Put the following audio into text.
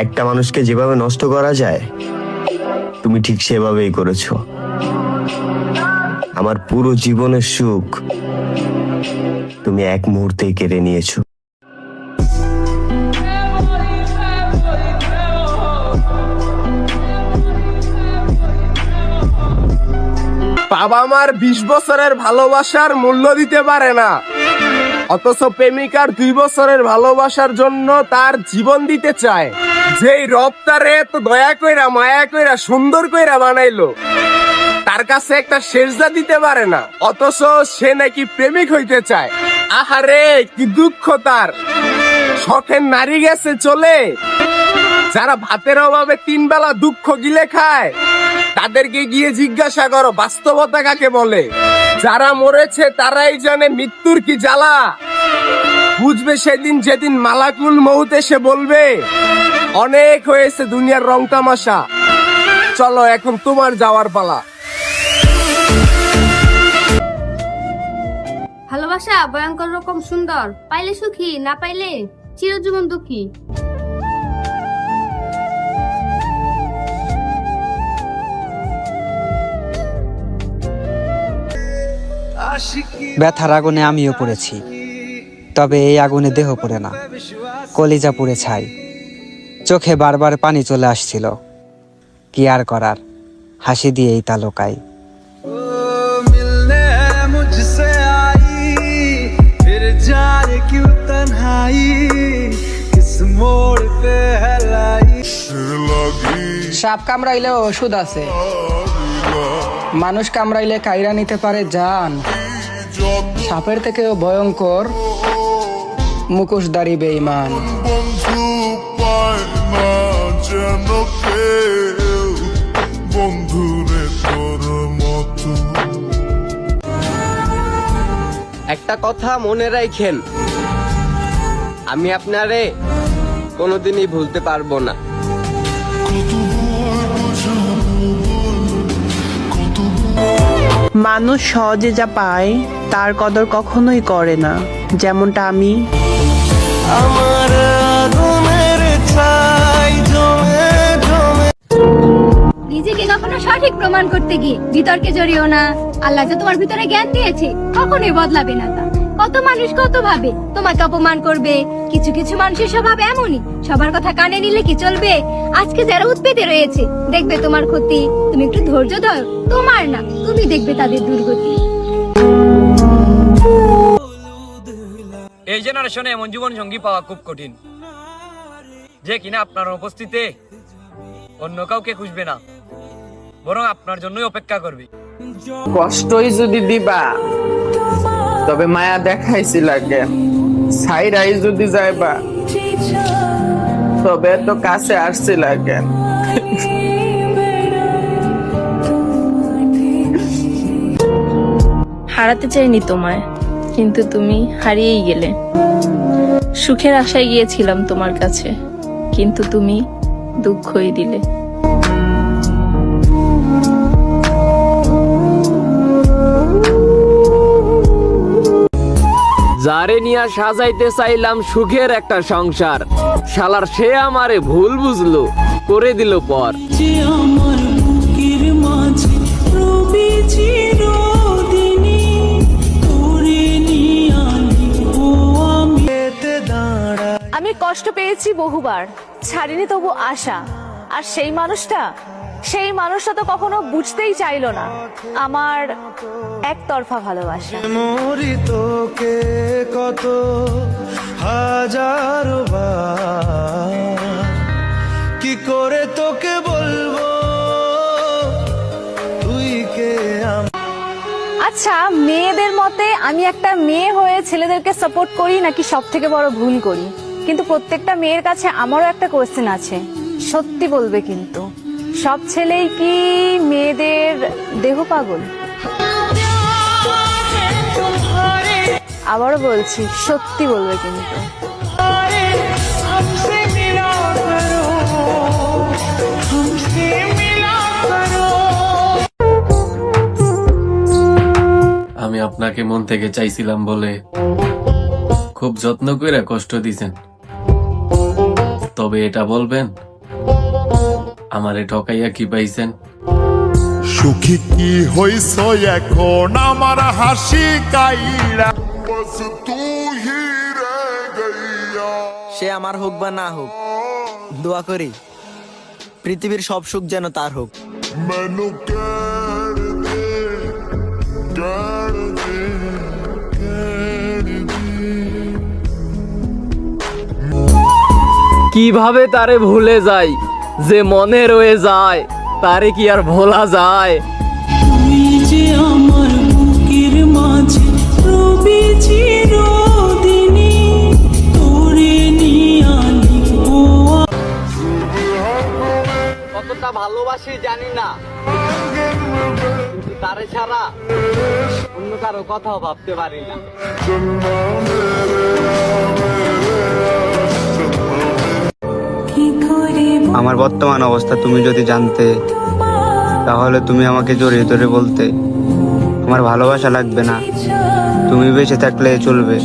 একটা মানুষকে যেভাবে নষ্ট করা যায় তুমি ঠিক সেভাবেই করেছো। আমার পুরো জীবনের সুখ তুমি এক মুহূর্তেই কেড়ে নিয়েছো। বাবা মার 20 বছরের ভালোবাসার মূল্য দিতে পারে না, অথচ প্রেমিকার 2 বছরের ভালোবাসার জন্য তার জীবন দিতে চায়। যেই রব তারে এত দয়া কইরা মায়া কইরা সুন্দর কইরা বানাইলো, তার কাছে একটা সেজদা দিতে পারে না, অথচ সে নাকি প্রেমিক হইতে চায়। আহারে কি দুঃখ তার। শখের নারী গেছে চলে, যারা ভাতের অভাবে 3 বেলা দুঃখ গিলে খায় তাদেরকে গিয়ে জিজ্ঞাসা করো বাস্তবতা কাকে বলে। যারা মরেছে তারাই জানে মৃত্যুর কি জ্বালা। বুঝবে সেদিন যেদিন মালাকুল মউত এসে বলবে অনেক হয়েছে দুনিয়ার রং তামাশা, চলো এখন তোমার যাওয়ার পালা। ভালোবাসা ভয়ঙ্কর রকম সুন্দর, পাইলে সুখী, না পাইলে চিরজীবন দুঃখী। ব্যথার আগুনে আমিও পড়েছি, তবে এই আগুনে দেহ পড়ে না, কলিজা পুড়ে ছাই। চোখে বারবার পানি চলে আসছিল, কি আর করার, হাসি দিয়েই তা লোকাই। সাপ কামড়াইলে ওষুধ আছে, মানুষ কামড়াইলে কাইরা নিতে পারে জান। সাপের থেকেও ভয়ঙ্কর মুখোশধারী বেঈমান। একটা কথা মনে রাখেন, আমি আপনারে কোনোদিনই ভুলতে পারবো না। মানুষ সহজে যা পায় তার কদর কখনোই করে না, যেমনটা আমি। নিজেকে কখনো সঠিক প্রমাণ করতে গিয়ে বিতর্কে জড়িও না। আল্লাহ যে তোমার ভিতরে জ্ঞান দিয়েছে কখনোই বদলাবে না তা। কত মানুষ কত ভাবে তোমাকে অপমান করবে, কিছু কিছু মানুষের স্বভাব এমনই, সবার কথা কানে নিলে কি চলবে। আজকে যারা উৎপেতে রয়েছে দেখবে তোমার ক্ষতি, তুমি একটু ধৈর্য ধরো, তোমার না তুমি দেখবে তাদের দুর্গতি। এই জেনারেশনে এমন জীবন সঙ্গী পাওয়া খুব কঠিন, যে কিনা আপনার উপস্থিতিতে অন্য কাউকে খুঁজবে না, বরং আপনার জন্যই অপেক্ষা করবে। কষ্টই যদি দিবা তবে মায়া দেখাইছি লাগে, সাইরাই যদি যাইবা তবে তো কাছে আসছি লাগে। হারাতে চাইনি তোমায়, কিন্তু তুমি হারিয়েই গেলে। সুখের আশায় গিয়েছিলাম তোমার কাছে, কিন্তু তুমি দুঃখই দিলে। যারে নিয়া সাজাইতে চাইলাম সুখের একটা সংসার, শালার সে আমারে ভুল বুঝলো, করে দিল পর। আমি কষ্ট পেয়েছি বহুবার, ছাড়িনি তবু আশা। আর সেই মানুষটা তো কখনো বুঝতেই চাইলো না আমার একতরফা ভালোবাসা। কত হাজার কি করে তোকে বলবো তুই কে। আচ্ছা, মেয়েদের মতে আমি একটা মেয়ে হয়ে ছেলেদেরকে সাপোর্ট করি নাকি সব থেকে বড় ভুল করি? কিন্তু প্রত্যেকটা মেয়ের কাছে আমারও একটা কোয়েশ্চেন আছে, সত্যি বলবে কিন্তু, সব ছেলেই কি মেয়েদের দেহ পাগল? আবারও বলছি, সত্যি বলবে কিন্তু। আমি আপনাকে মন থেকে চাইছিলাম বলে খুব যত্ন করে কষ্ট দিছেন, তবে এটা বলবেন আমারে ঠকাইয়া কি পাইছেন? সুখী কি হইছ এখন আমার হাসি কাইরা, সে আমার হোক বা না হোক, দোয়া করি পৃথিবীর সব সুখ যেন তার হোক। কিভাবে তারে ভুলে যাই, যে মনে রয়ে যায় তারে কি আর ভোলা যায়? কতটা ভালোবাসি জানি না, কিন্তু তারে ছাড়া অন্য কারো কথাও ভাবতে পারি না। আমার বর্তমান অবস্থা তুমি যদি জানতে, তাহলে তুমি আমাকে জড়িয়ে ধরে বলতে আমার ভালোবাসা লাগবে না, তুমি বেঁচে থাকলে চলবে।